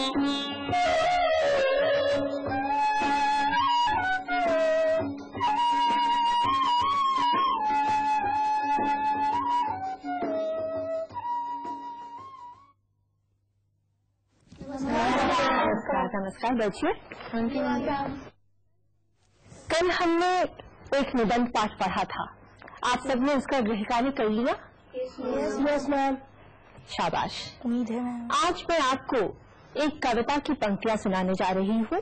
नमस्कार बच्चे। कल हमने एक निबंध पाठ पढ़ा था, आप सबने उसका गृह कार्य कर लिया? Yes ma'am. शाबाश। उम्मीद है मैम। आज मैं आपको एक कविता की पंक्तियां सुनाने जा रही हूँ।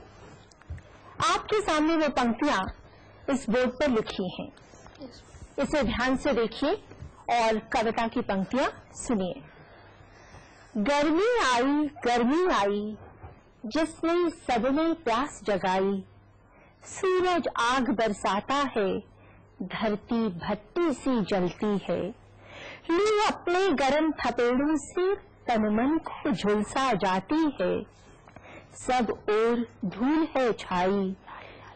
आपके सामने वो पंक्तियां इस बोर्ड पर लिखी हैं। इसे ध्यान से देखिए और कविता की पंक्तियां सुनिए। गर्मी आई जिसने सबने प्यास जगाई, सूरज आग बरसाता है, धरती भट्टी सी जलती है, लू अपने गरम थपेड़ों से तन मन को झुलसा जाती है, सब ओर धूल है छाई,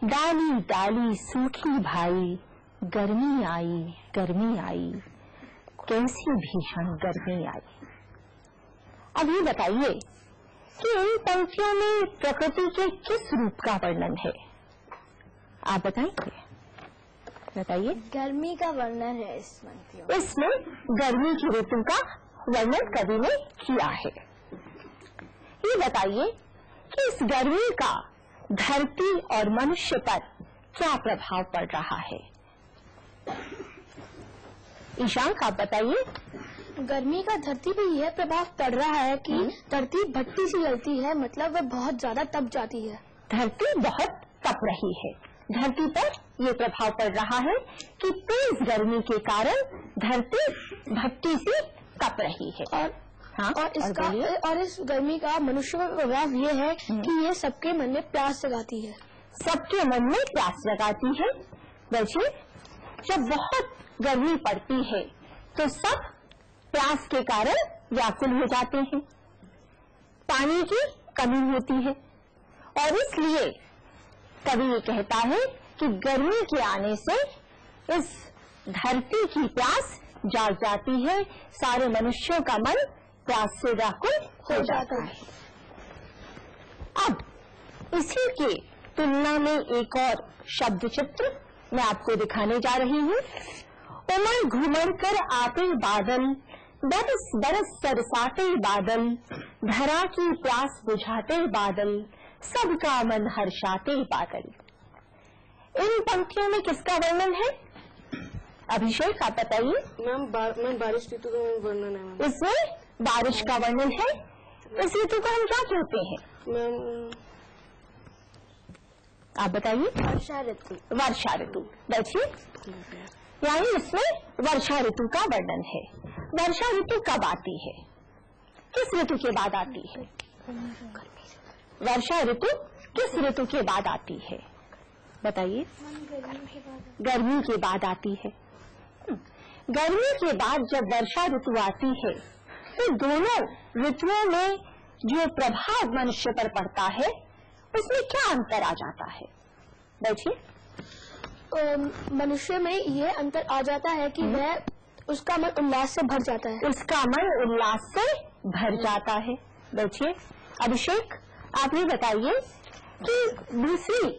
डाली डाली सूखी भाई, गर्मी आई, कैसी भीषण गर्मी आई। अब ये बताइए कि इन पंक्तियों में प्रकृति के किस रूप का वर्णन है? आप बताइए। गर्मी का वर्णन है इस पंक्तियों। इसमें गर्मी की ऋतु का वर्णन कवि ने किया है। ये बताइए कि इस गर्मी का धरती और मनुष्य पर क्या प्रभाव पड़ रहा है? ईशान आप बताइए। गर्मी का धरती पे यह प्रभाव पड़ रहा है कि धरती भट्टी सी जलती है, मतलब वह बहुत ज्यादा तप जाती है। धरती बहुत तप रही है। धरती पर ये प्रभाव पड़ रहा है कि तेज गर्मी के कारण धरती भट्टी से तप रही है। और इस गर्मी का मनुष्य पर प्रभाव ये है कि ये सबके मन में प्यास जगाती है। सबके मन में प्यास जगाती है। वैसे जब बहुत गर्मी पड़ती है तो सब प्यास के कारण व्याकुल हो जाते हैं, पानी की कमी होती है और इसलिए कवि ये कहता है कि गर्मी के आने से इस धरती की प्यास जाग जाती है, सारे मनुष्यों का मन प्यास से व्याकुल हो जाता है। अब इसी के तुलना में एक और शब्द चित्र मैं आपको दिखाने जा रही हूँ। उमड़ घुमड़ कर आते बादल, बरस बरस सरसाते बादल, धरा की प्यास बुझाते बादल, सबका मन हर्षाते बादल। इन पंक्तियों में किसका वर्णन है? अभिषेक आप बताइए। मैम बारिश ऋतु का वर्णन है मैम। इसमें बारिश का वर्णन है। इस ऋतु को हम क्या कहते हैं मैम? आप बताइए। वर्षा ऋतु। देखिए, यानी इसमें वर्षा ऋतु का वर्णन है। वर्षा ऋतु कब आती है? किस ऋतु के बाद आती है? वर्षा ऋतु किस ऋतु के बाद आती है? बताइए। गर्मी के बाद आती है। गर्मी के बाद जब वर्षा ऋतु आती है तो दोनों ऋतुओं में जो प्रभाव मनुष्य पर पड़ता है उसमें क्या अंतर आ जाता है? देखिए, मनुष्य में ये अंतर आ जाता है कि वह उसका मन उल्लास से भर जाता है। उसका मन उल्लास से भर जाता है। देखिए अभिषेक, आप ये बताइए कि दूसरी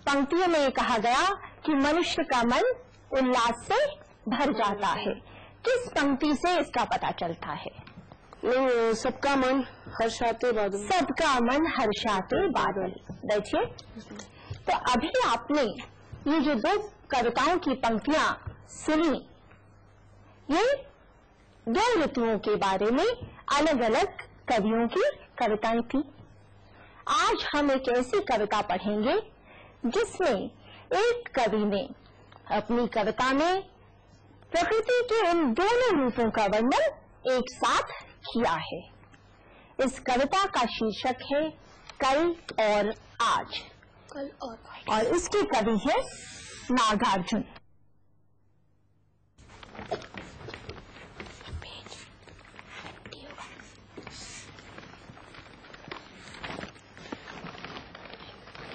पंक्तियों में ये कहा गया कि मनुष्य का मन उल्लास से भर जाता है। किस पंक्ति से इसका पता चलता है? सबका मन हर्षाते बादल। सबका मन हर्षाते बादल। देखिए, तो अभी आपने ये जो दो कविताओं की पंक्तियां सुनी, ये दो ऋतुओं के बारे में अलग अलग कवियों की कविताएं थी। आज हम एक ऐसी कविता पढ़ेंगे जिसमें एक कवि ने अपनी कविता में प्रकृति के इन दोनों रूपों का वर्णन एक साथ किया है। इस कविता का शीर्षक है कल और आज। और इसके कवि है नागार्जुन।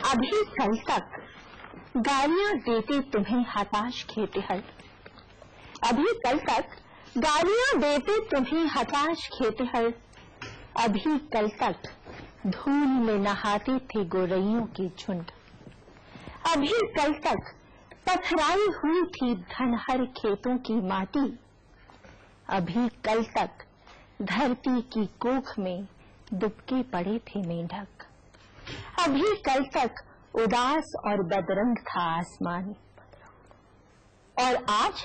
अभी कल तक गालियां देते तुम्हें हताश खेतिहर। अभी कल तक गालियां देते तुम्हें हताश खेतिहर, अभी कल तक धूल में नहाते थे गोरैयों के झुंड। अभी कल तक पथराई हुई थी धनहर खेतों की माटी। अभी कल तक धरती की कोख में दुबके पड़े थे मेंढक। अभी कल तक उदास और बदरंग था आसमान। और आज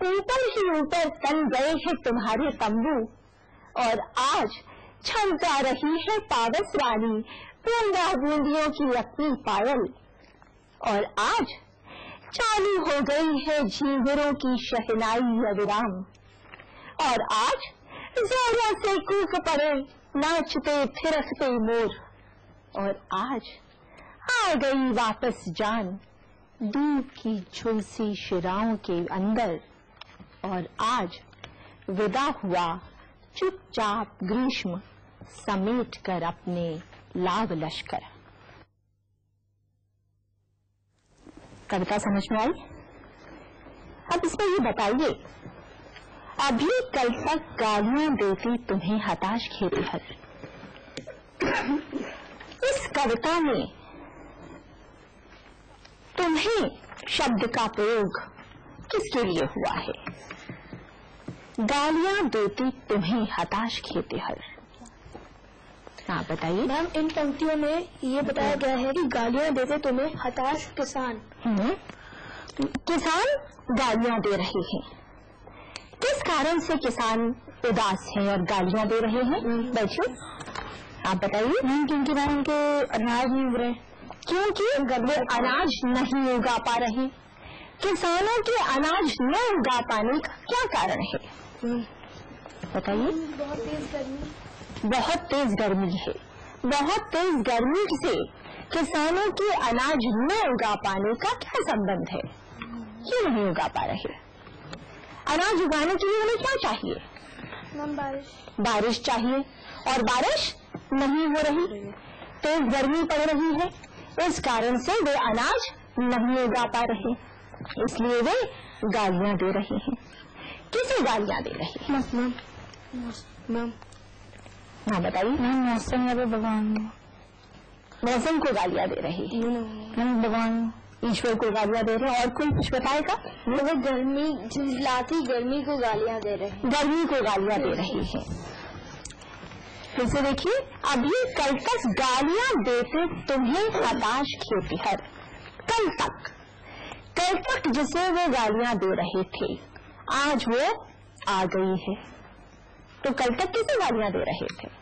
ऊपर ही ऊपर तन गए हैं तुम्हारे तंबू। और आज छमका रही है पावस रानी बूंदा बूंदियों की अपनी पायल। और आज चालू हो गई है झींगुरों की शहनाई अविराम। और आज जोरों से कूक पड़े नाचते थिरकते मोर। और आज आ गई वापस जान दूध की झुलसी शिराओं के अंदर। और आज विदा हुआ चुपचाप ग्रीष्म समेट कर अपने लाभ लश्कर। कविता समझ में आई? अब इसमें ये बताइए, अभी कल तक गालियां देती तुम्हें हताश खेतीहर। इस कविता में तुम्हें शब्द का प्रयोग किसके लिए हुआ है? गालियां देती तुम्हें हताश खेतीहर। हाँ बताइए मैम, इन पंक्तियों में ये बताया गया है कि गालियां देते तुम्हें हताश किसान। किसान गालियां दे रहे हैं। किस कारण से किसान उदास हैं और गालियां दे रहे हैं? बैठिए, आप बताइए। क्योंकि मैम उनके अनाज नहीं उग रहे। क्योंकि वे अनाज नहीं उगा पा रहे। किसानों के अनाज न उगा पाने का क्या कारण है? बताइए। बहुत तेज गर्मी। बहुत तेज गर्मी है। बहुत तेज गर्मी से किसानों के अनाज न उगा पाने का क्या संबंध है? क्यों नहीं उगा पा रहे? अनाज उगाने के लिए उन्हें क्या चाहिए? मैम बारिश चाहिए, और बारिश नहीं हो रही। तेज गर्मी पड़ रही है, इस कारण से वे अनाज नहीं उगा पा रहे। इसलिए वे गालियां दे रहे हैं। किसे गालियां दे रहे हैं? मैम हाँ बताइए। मौसम या भगवान मौसम को गालियां दे रहे हैं। भगवान ईश्वर को गालियां दे रहे हैं। और कोई कुछ बताएगा? वो गर्मी झुंझलाती गर्मी को गालियां दे रहे हैं। गर्मी को गालियां दे रहे हैं। फिर से देखिए, अभी कल तक गालियां देते तुम्हें हताश खेतीहर। कल तक जिसे वो गालियां दे रहे थे, आज वो आ गई है। तो कल तक किसे गालियां दे रहे थे?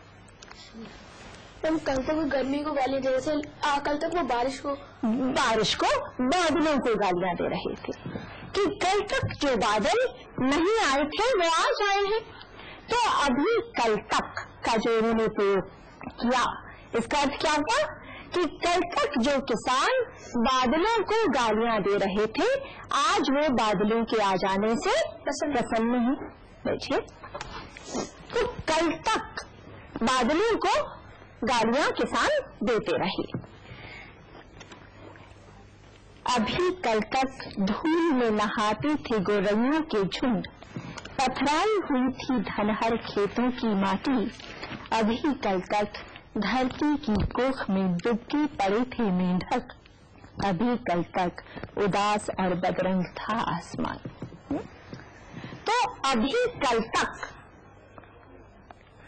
हम कल तक वो गर्मी को गालियां दे रहे थे। कल तक वो बारिश को बादलों को गालियां दे रहे थे कि कल तक जो बादल नहीं आए थे वो आज आए हैं। तो अभी कल तक का जो उन्होंने प्रयोग किया, इसका अर्थ क्या हुआ कि कल तक जो किसान बादलों को गालियां दे रहे थे, आज वो बादलों के आ जाने से प्रसन्न हैं। देखिए, तो कल तक बादलों को गालियां किसान देते रहे। अभी कल तक धूल में नहाते थे गोरैयों के झुंड। पथराई हुई थी धनहर खेतों की माटी। अभी कल तक धरती की कोख में डुबके पड़े थे मेंढक। अभी कल तक उदास और बदरंग था आसमान। तो अभी कल तक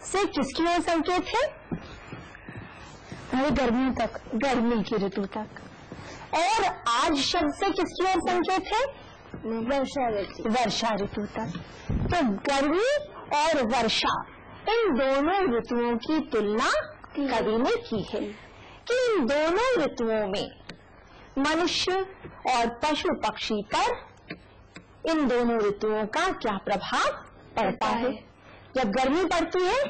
से किसकी ओर संकेत है? गर्मी तक, गर्मी की ऋतु तक। और आज शब्द से किसकी ओर संकेत है? वर्षा ऋतु तक। तो गर्मी और वर्षा, इन दोनों ऋतुओं की तुलना कवि ने की है कि इन दोनों ऋतुओं में मनुष्य और पशु पक्षी पर इन दोनों ऋतुओं का क्या प्रभाव पड़ता है। जब गर्मी पड़ती है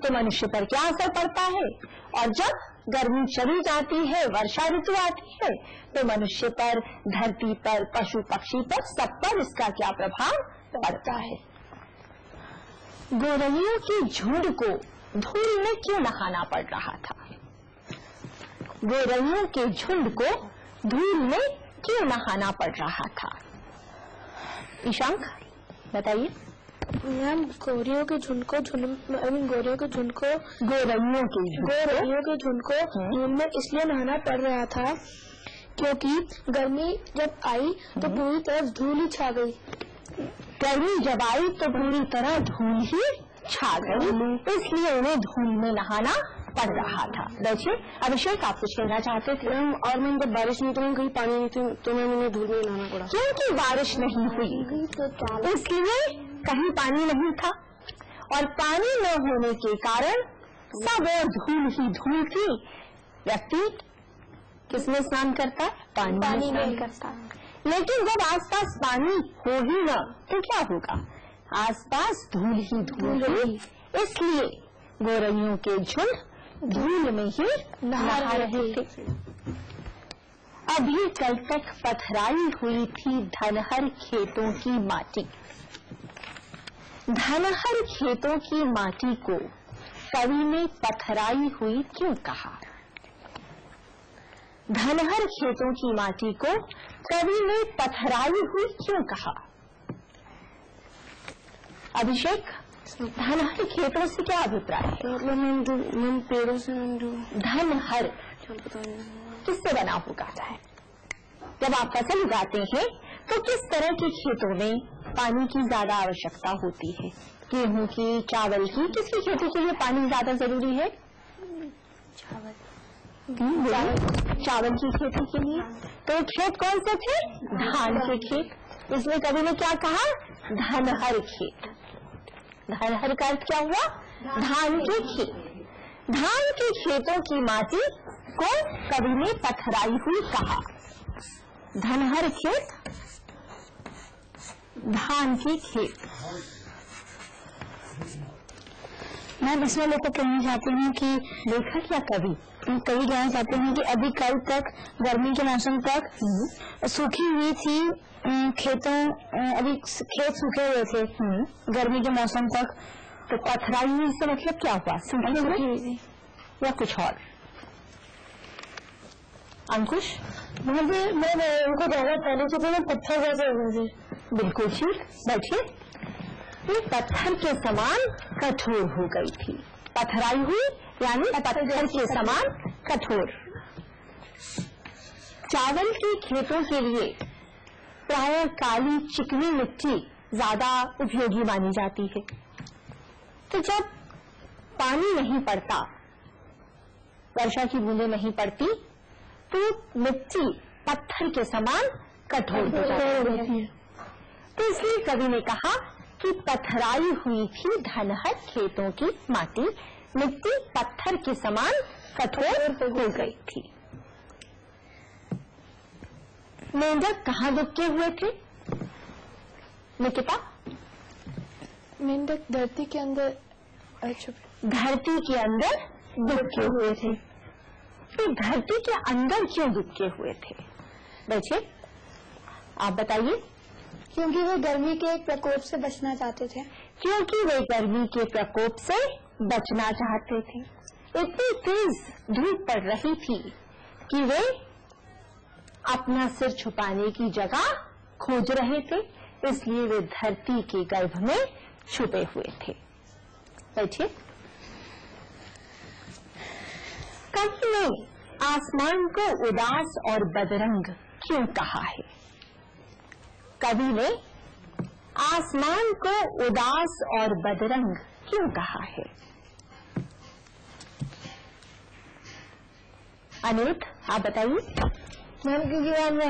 तो मनुष्य पर क्या असर पड़ता है, और जब गर्मी चली जाती है, वर्षा ऋतु आती है, तो मनुष्य पर, धरती पर, पशु पक्षी पर, सब पर इसका क्या प्रभाव पड़ता है। गोरैयों के झुंड को धूल में क्यों नहाना पड़ रहा था? गोरैयों के झुंड को धूल में क्यों नहाना पड़ रहा था? ईशांक बताइए। मैम गोरियों के झुंड को गोरियों के झुंड को झुंड में इसलिए नहाना पड़ रहा था क्योंकि गर्मी जब आई तो पूरी तरफ धूल ही छा गई। गर्मी जब आई तो पूरी तरह धूल ही छा गई, इसलिए उन्हें धूल में नहाना पड़ रहा था। देखिए अभिषेक, आप कुछ कहना चाहते थे? और मैम जब बारिश नहीं तो कहीं पानी नहीं थी तो मैम उन्हें धूल में नहाना पड़ा। क्योंकि बारिश नहीं हुई इसलिए कहीं पानी नहीं था, और पानी न होने के कारण सब और धूल ही धूल थी। व्यक्ति किसमें स्नान करता है? पानी में स्नान करता है। लेकिन जब आसपास पानी हो ही न तो क्या होगा? आसपास धूल ही धूल होगी। इसलिए गोरैयों के झुंड धूल में ही नहा रहे थे। अभी कल तक पथराई हुई थी धनहर खेतों की माटी। धनहर खेतों की माटी को कवि ने पथराई हुई क्यों कहा? धनहर खेतों की माटी को कवि ने पथराई हुई क्यों कहा? अभिषेक, धनहर खेतों से क्या अभिप्राय है? मतलब पेड़ों से धनहर किससे बना होगा? जब आप फसल उगाते हैं तो किस तरह के खेतों में पानी की ज्यादा आवश्यकता होती है? गेहूं की, चावल की, किसकी खेती के लिए पानी ज्यादा जरूरी है? चावल की खेती के लिए। तो खेत कौन से थे? धान के खेत। इसलिए कवि ने क्या कहा? धनहर खेत। धनहर का अर्थ क्या हुआ? धान के खेत। धान के खेतों की माटी को कवि ने पथराई हुई कहा। धनहर खेत, धान के खेत। मैं इसमें लोगों को कहना चाहती हूँ कि देखा क्या कवि कहना चाहते हैं कि अभी कल तक गर्मी के मौसम तक सूखी हुई थी खेतों, अभी खेत सूखे हुए थे गर्मी के मौसम तक। तो पथराई हुई से मतलब क्या हुआ? सूखी हुई या कुछ और? अंकुश, मुझे मैंने उनको कहना पहले से तो पत्थर जैसे हो गए थे। बिल्कुल ठीक, बैठिए। ये पत्थर के समान कठोर हो गई थी। पथराई हुई यानी पत्थर के समान कठोर। चावल के खेतों के लिए प्रायः काली चिकनी मिट्टी ज्यादा उपयोगी मानी जाती है। तो जब पानी नहीं पड़ता, वर्षा की बूंदें नहीं पड़ती, तो मिट्टी पत्थर के समान कठोर हो जाती है। तो इसलिए कवि ने कहा कि पथराई हुई थी धनहर खेतों की माटी, मिट्टी पत्थर के समान कठोर हो गई थी। मेंढक कहाँ दुबके हुए थे? निकिता, मेंढक धरती के अंदर धरती के अंदर दुबके हुए थे। तो धरती के अंदर क्यों दुबके हुए थे? बच्चे आप बताइए। क्योंकि वे गर्मी के प्रकोप से बचना चाहते थे। क्योंकि वे गर्मी के प्रकोप से बचना चाहते थे। इतनी तेज धूप पड़ रही थी कि वे अपना सिर छुपाने की जगह खोज रहे थे, इसलिए वे धरती के गर्भ में छुपे हुए थे। बैठिए। कवि ने आसमान को उदास और बदरंग क्यों कहा है? कवि ने आसमान को उदास और बदरंग क्यों कहा है? अनिरुद्ध, आप बताइए। मैम क्योंकि हम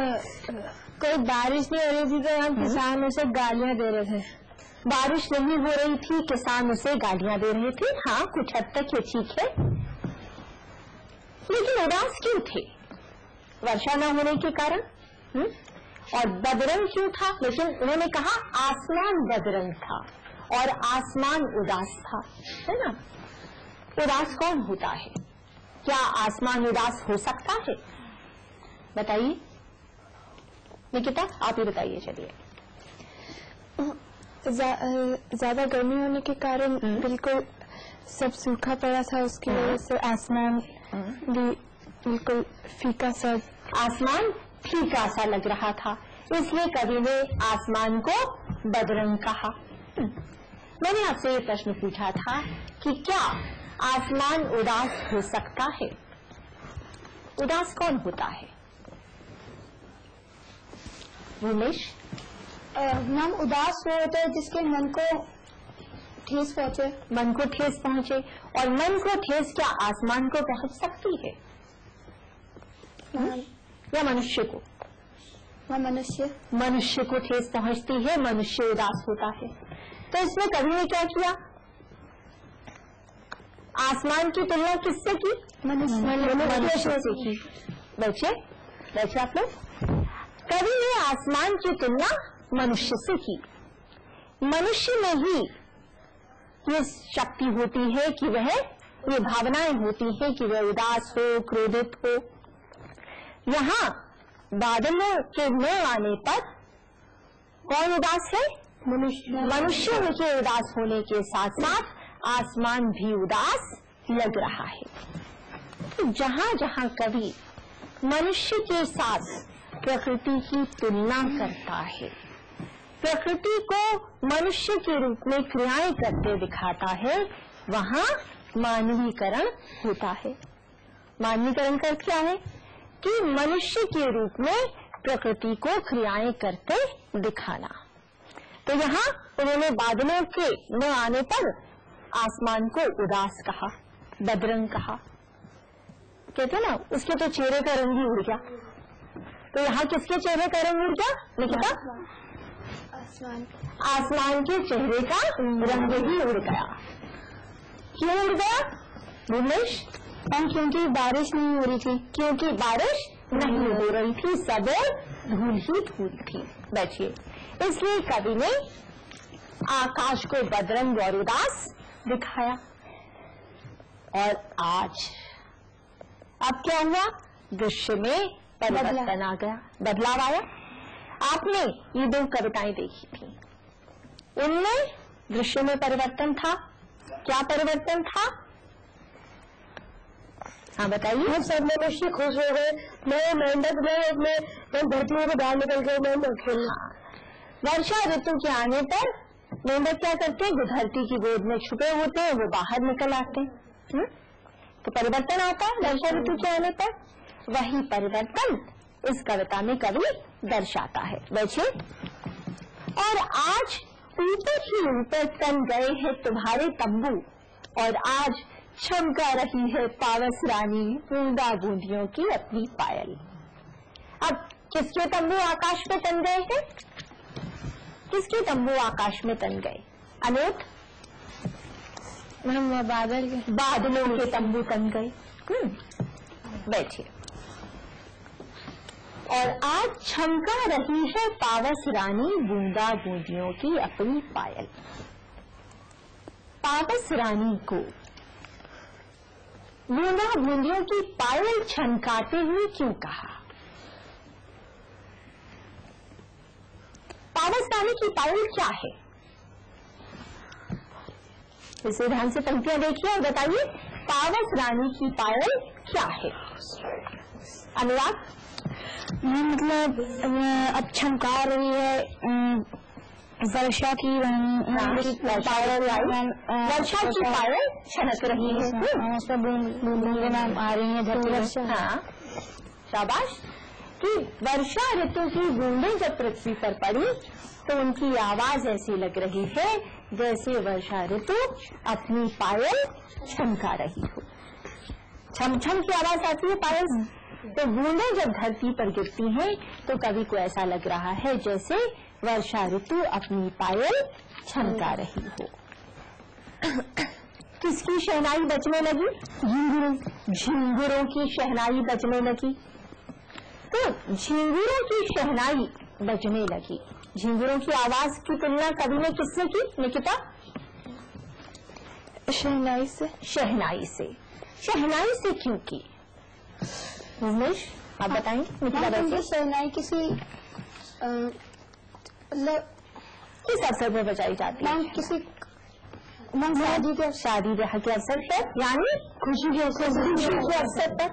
कोई बारिश नहीं हो रही थी तो हम किसान उसे गालियां दे रहे थे। बारिश नहीं हो रही थी, किसान उसे गालियां दे रहे थे। हाँ, कुछ हद तक ये ठीक है, लेकिन उदास क्यों थे? वर्षा न होने के कारण। और बदरंग क्यों था? लेकिन उन्होंने कहा आसमान बदरंग था और आसमान उदास था, है ना? उदास कौन होता है? क्या आसमान उदास हो सकता है? बताइए निकिता, आप ही बताइए। चलिए। ज्यादा गर्मी होने के कारण बिल्कुल सब सूखा पड़ा था, उसकी वजह से आसमान भी बिल्कुल फीका सा, आसमान फीका सा लग रहा था, इसलिए कवि ने आसमान को बदरंग कहा। मैंने आपसे ये प्रश्न पूछा था कि क्या आसमान उदास हो सकता है? उदास कौन होता है? उमेश? मैम उदास वो होता है जिसके मन को ठेस पहुंचे। मन को ठेस पहुंचे। और मन को ठेस क्या आसमान को पहुंच सकती है या मनुष्य को? मनुष्य को ठेस पहुंचती है, मनुष्य उदास होता है। तो इसमें कवि ने क्या किया? आसमान की तुलना किससे की? मनुष्य से की। बैठे आप लोग। कवि ने आसमान की तुलना मनुष्य से की। मनुष्य में ही ये शक्ति होती है कि वह, ये भावनाएं होती हैं कि वह उदास हो, क्रोधित हो। यहाँ बादलों के न आने पर कौन उदास है? मनुष्य के उदास होने के साथ साथ आसमान भी उदास लग रहा है। तो जहाँ जहाँ कवि मनुष्य के साथ प्रकृति की तुलना करता है, प्रकृति को मनुष्य के रूप में क्रियाएं करते दिखाता है, वहाँ मानवीकरण होता है। मानवीकरण का क्या है? कि मनुष्य के रूप में प्रकृति को क्रियाएं करते दिखाना। तो यहाँ उन्होंने बादलों के न आने पर आसमान को उदास कहा, बदरंग कहा। कहते ना, उसके तो चेहरे का रंग ही उड़ गया। तो यहाँ किसके चेहरे का रंग उड़ गया निकिता? आसमान के चेहरे का रंग ही उड़ गया। क्यों उड़ गया भूमेश? क्योंकि बारिश नहीं हो रही थी। क्योंकि बारिश नहीं हो रही थी, सब धूल ही धूल थी। बैठिए। इसलिए कवि ने आकाश को बदरंग और उदास दिखाया। और आज अब क्या हुआ? दृश्य में परिवर्तन आ गया, बदलाव आया। आपने ये दो कविताएं देखी थी, उनमें दृश्य में परिवर्तन था। क्या परिवर्तन था? हाँ बताइए। सब मनुष्य खुश हो गए, मैं मेंढक में धरती में बाहर निकल गए, मैं खेलना। वर्षा ऋतु के आने पर मेंढक क्या करते हैं? जो धरती की गोद में छुपे होते हैं वो बाहर निकल आते हैं। तो परिवर्तन आता है वर्षा ऋतु के आने पर। वही परिवर्तन इस कविता में कवि दर्शाता है। बैठिए। और आज ऊपर ही ऊपर तन गए हैं तुम्हारे तंबू, और आज चमका रही है पावस रानी बूंदा बूंदियों की अपनी पायल। अब किसके तंबू आकाश में तन गए हैं? किसके तंबू आकाश में तन गए? अनूठ? बादलों के तंबू तन गए। बैठिए। और आज चमका रही है पावस रानी बूंदा बूंदियों की अपनी पायल। पावस रानी को बूंदा बूंदियों की पायल छनकाते हुए क्यों कहा? पावस रानी की पायल क्या है? इसे ध्यान से पंक्तियां देखिए और बताइए, पावस रानी की पायल क्या है? अनुराग? मतलब अब चमका रही है वर्षा की वर्षा की पायल छनक रही है, बूंदे नाम आ रही है धरती। हाँ शाबाश। कि वर्षा ऋतु की बूंदें जब पृथ्वी पर पड़ी तो उनकी आवाज ऐसी लग रही है जैसे वर्षा ऋतु अपनी पायल छनका रही हो। छम छम की आवाज आती है पायल। तो बूंदें जब धरती पर गिरती हैं तो कवि को ऐसा लग रहा है जैसे वर्षा ऋतु अपनी पायल छनका रही हो। किसकी शहनाई बजने लगी? झिंगुरों की शहनाई बजने लगी। तो झिंगुरों की शहनाई बजने लगी। झिंगुरों की आवाज की तुलना कवि ने किससे की निकिता? शहनाई से। शहनाई से। शहनाई से क्यों की उमेश? आप बताएंगे। शहनाई किसी किस अवसर पर बजाई जाती है? किसी शादी ब्याह के अवसर पर, यानी खुशी के अवसर पर।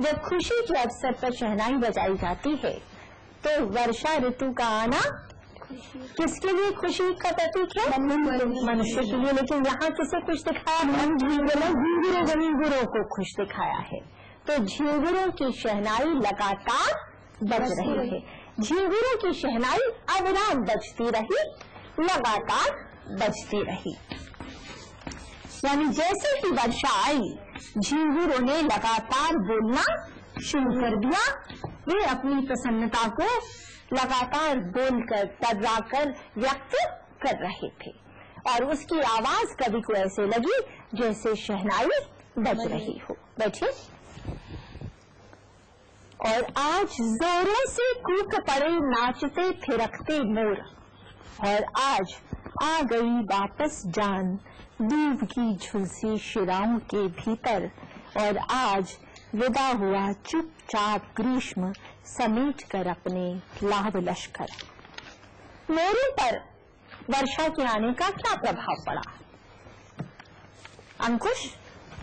जब खुशी के अवसर पर शहनाई बजाई जाती है तो वर्षा ऋतु का आना किसके लिए खुशी का प्रतीक है? मनुष्य के लिए। लेकिन यहाँ किसे खुश दिखाया है? झींगुरों को खुश दिखाया है। तो झींगुरों की शहनाई लगातार बज रही है। झींगुरों की शहनाई अविराम बजती रही, लगातार बजती रही। यानी जैसे ही वर्षा आई, झींगुरों ने लगातार बोलना शुरू कर दिया। वे अपनी प्रसन्नता को लगातार बोलकर, तर्राकर व्यक्त कर रहे थे और उसकी आवाज कवि को ऐसे लगी जैसे शहनाई बज रही हो। बैठिए। और आज जोरों से कूक पड़े नाचते थिरकते मोर, और आज आ गई वापस जान दूब की झुलसी शिराओं के भीतर, और आज विदा हुआ चुपचाप ग्रीष्म समेट कर अपने लाभ लश्कर। मोरों पर वर्षा के आने का क्या प्रभाव पड़ा? अंकुश?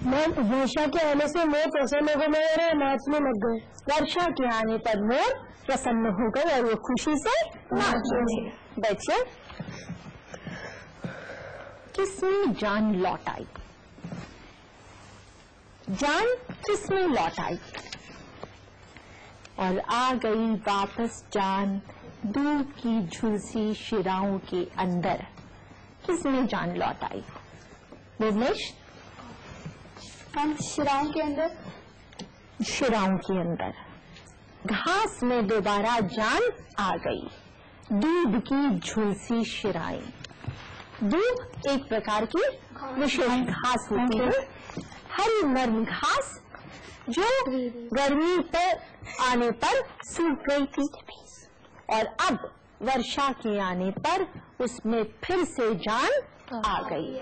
वर्षा के आने से मोर प्रसन्न हो गए और नाचने लग गए। वर्षा के आने पर मोर प्रसन्न हो गए और वो खुशी से नाच रहे। बैठिए। किसमें जान लौट आई? जान किसमें लौट आई? और आ गई वापस जान दूब की झुलसी शिराओं के अंदर। किसमें जान लौट आई? भुवनेश? हम शिराओं के अंदर। शिराओं के अंदर घास में दोबारा जान आ गई। दूब की झुलसी शिराएं। दूब एक प्रकार की विशेष घास होती है, हरी नरम घास जो गर्मी पर आने पर सूख गई थी, और अब वर्षा के आने पर उसमें फिर से जान आ गई।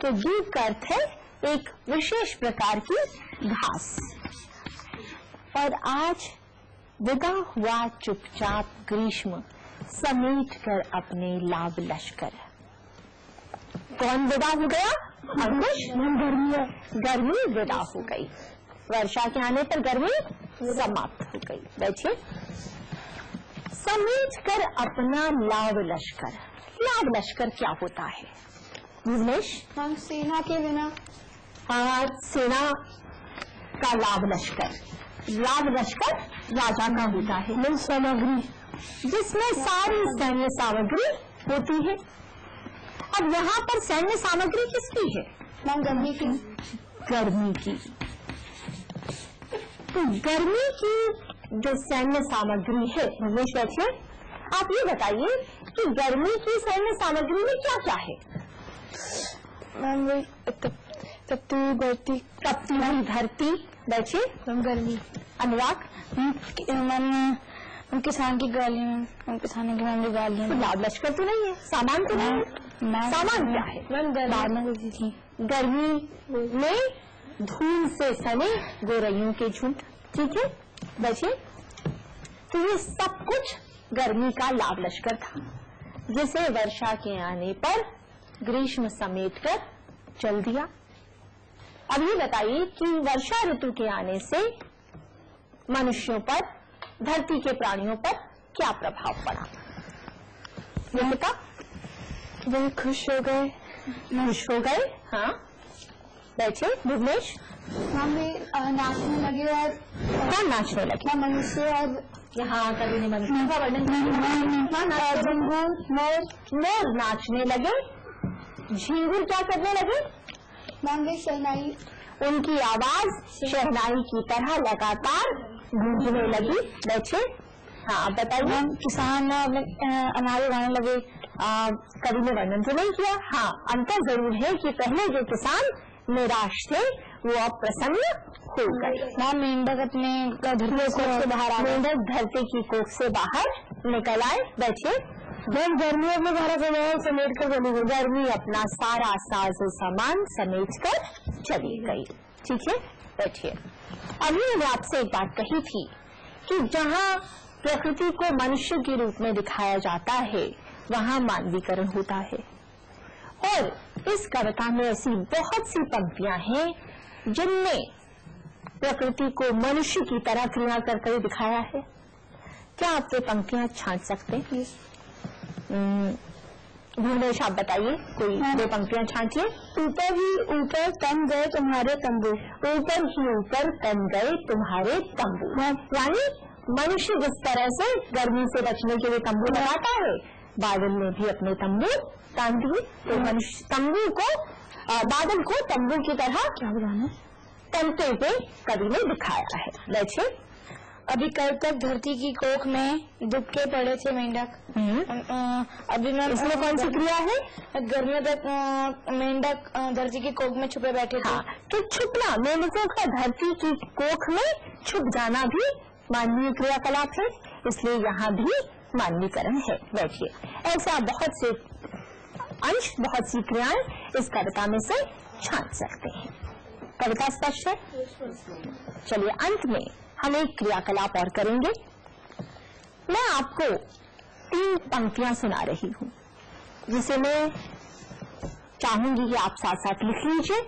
तो दूब का अर्थ है एक विशेष प्रकार की घास। और आज विदा हुआ चुपचाप ग्रीष्म समेट कर अपने लाभ लश्कर। कौन विदा हो गया? अंकुश? गर्मी विदा हो गई। वर्षा के आने पर गर्मी समाप्त हो गई। बैठिए। समेट कर अपना लाभ लश्कर। लाभ लश्कर क्या होता है भुवनेश? हम सेना के बिना। हाँ, सेना का लाभ लश्कर। लाभ लश्कर राजा का होता है। मिल सामग्री, जिसमें सारी सैन्य सामग्री होती है। अब यहाँ पर सैन्य सामग्री किसकी है? गर्मी की। गर्मी की। तो गर्मी की जो सैन्य सामग्री है, भुवनेश बैठिए, आप ये बताइए कि गर्मी की सैन्य सामग्री में क्या क्या है? तपती हुई धरती। तपती हुई धरती। बैठिए। गर्मी। अनुराग? किसान की गालियाँ, किसानों की मैंने गालियाँ। तो लाभ लश्कर तो नहीं है, सामान तो नहीं है। सामान क्या है? गर्मी में धूल से सने गोरैयों के झुंड। ठीक है, बचिए। तो ये सब कुछ गर्मी का लाभ लश्कर था, जिसे वर्षा के आने पर ग्रीष्म समेट कर चल दिया। अब ये बताइए कि वर्षा ऋतु के आने से मनुष्यों पर, धरती के प्राणियों पर क्या प्रभाव पड़ा? ये बता। वे खुश हो गए। खुश हो गए। हाँ, बैठे। भुवनेश? हम भी नाचने लगे। और कौन नाचने लगे? मनुष्य। और यहाँ कभी ने मनुष्य का वर्णन किया। मोर नाचने लगे। झींगुर क्या करने लगे? मांगे शहनाई। उनकी आवाज शहनाई की तरह लगातार गूंजने लगी। बैठे। हाँ, आप बताइए। हम किसान अनाज उगाने लगे। कवि ने वर्णन तो नहीं किया। हाँ, अंतर जरूर है कि पहले जो किसान निराश थे वो अब प्रसन्न हो गए। मेंढक अपने धरती से बाहर आ गए। मेंढक धरती की कोख से बाहर निकल आए। बैठे। जब गर्मी अपना सारा सामान समेट कर चली गई। गर्मी अपना सारा साज सामान समेट कर चली गई। ठीक है, बैठिए। अभी मैंने आपसे एक बात कही थी कि जहाँ प्रकृति को मनुष्य के रूप में दिखाया जाता है वहाँ मानवीकरण होता है। और इस कविता में ऐसी बहुत सी पंक्तियां हैं जिनमें प्रकृति को मनुष्य की तरह क्रिया करते हुए दिखाया है। क्या आप ये पंक्तियां छांट सकते हैं? भुवनेश आप बताइए, कोई दो पंक्तियां छांटिए। ऊपर ही ऊपर तन गए तुम्हारे तंबू, ऊपर ही ऊपर तन गए तुम्हारे तंबू। यानी मनुष्य जिस तरह से गर्मी से बचने के लिए तंबू लगाता है, बादल ने भी अपने तंबू तान दिए। तो मनुष्य तंबू को, बादल को तंबू की तरह क्या बनाना तनते हुए कवि ने दिखाया है। देखिए, अभी कल तक धरती की कोख में दुब के पड़े थे मेंढक। अभी मैं इसमें कौन सी क्रिया है? गर्मियों तक मेंढक धरती की कोख में छुपे बैठे थे। हाँ, तो छुपना, मेंढकों का धरती की कोख में छुप जाना भी मानवीय क्रियाकलाप है, इसलिए यहाँ भी मानवीकरण है। बैठिए, ऐसा बहुत से अंश, बहुत सी क्रियाएं इस कविता में से छांट सकते हैं। कविता स्पष्ट है? चलिए, अंत में हम एक क्रियाकलाप और करेंगे। मैं आपको 3 पंक्तियां सुना रही हूं, जिसे मैं चाहूंगी कि आप साथ साथ लिख लीजिए।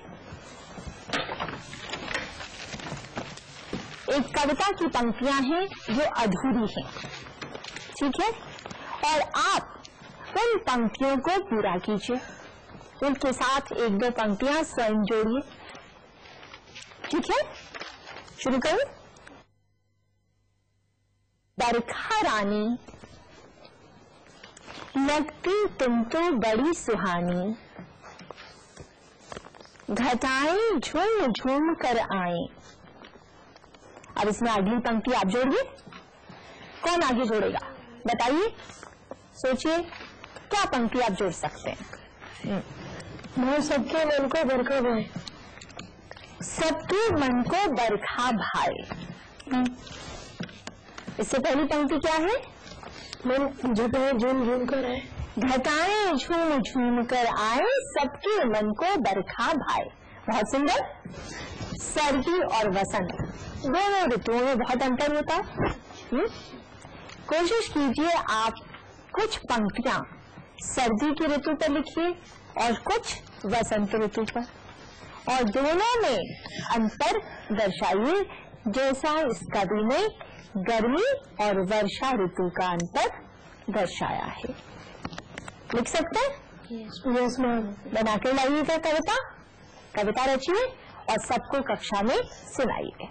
एक कविता की पंक्तियां हैं जो अधूरी हैं, ठीक है, और आप उन पंक्तियों को पूरा कीजिए, उनके साथ 1-2 पंक्तियां स्वयं जोड़िए, ठीक है। शुरू करूं? बरखा रानी लगती तुम तो बड़ी सुहानी, घटाएं झूम झूम कर आए। अब इसमें अगली पंक्ति आप जोड़िए। कौन आगे जोड़ेगा बताइए, सोचिए क्या पंक्ति आप जोड़ सकते हैं। मैं सबके मन को बरखा भाए, सबके मन को बरखा भाए। इससे पहली पंक्ति क्या है? मन घटाएं झूम झूम कर आए, घटाएं झूम झूम कर आए, सबके मन को बरखा भाए। बहुत सुंदर। सर्दी और वसंत दोनों ऋतुओं में बहुत अंतर होता है। कोशिश कीजिए आप कुछ पंक्तियां सर्दी की ऋतु पर लिखिए और कुछ वसंत ऋतु पर, और दोनों में अंतर दर्शाइए, जैसा इस कवि ने गर्मी और वर्षा ऋतु का अंतर दर्शाया है। लिख सकते हैं? Yes ma'am. बना के लाइएगा कविता, कविता रचिए और सबको कक्षा में सुनाइए।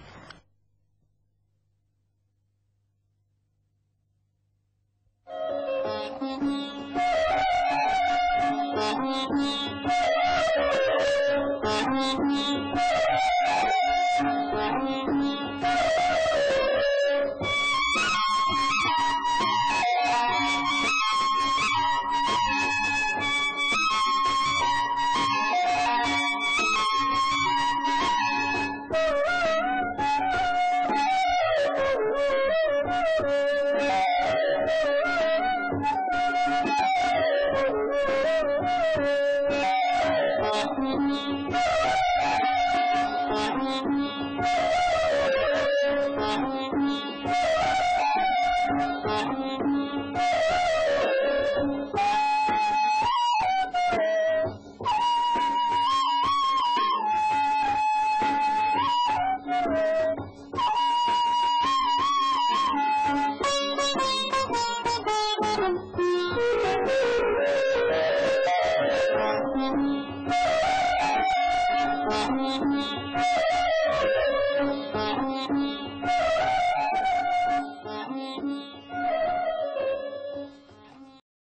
Thank you.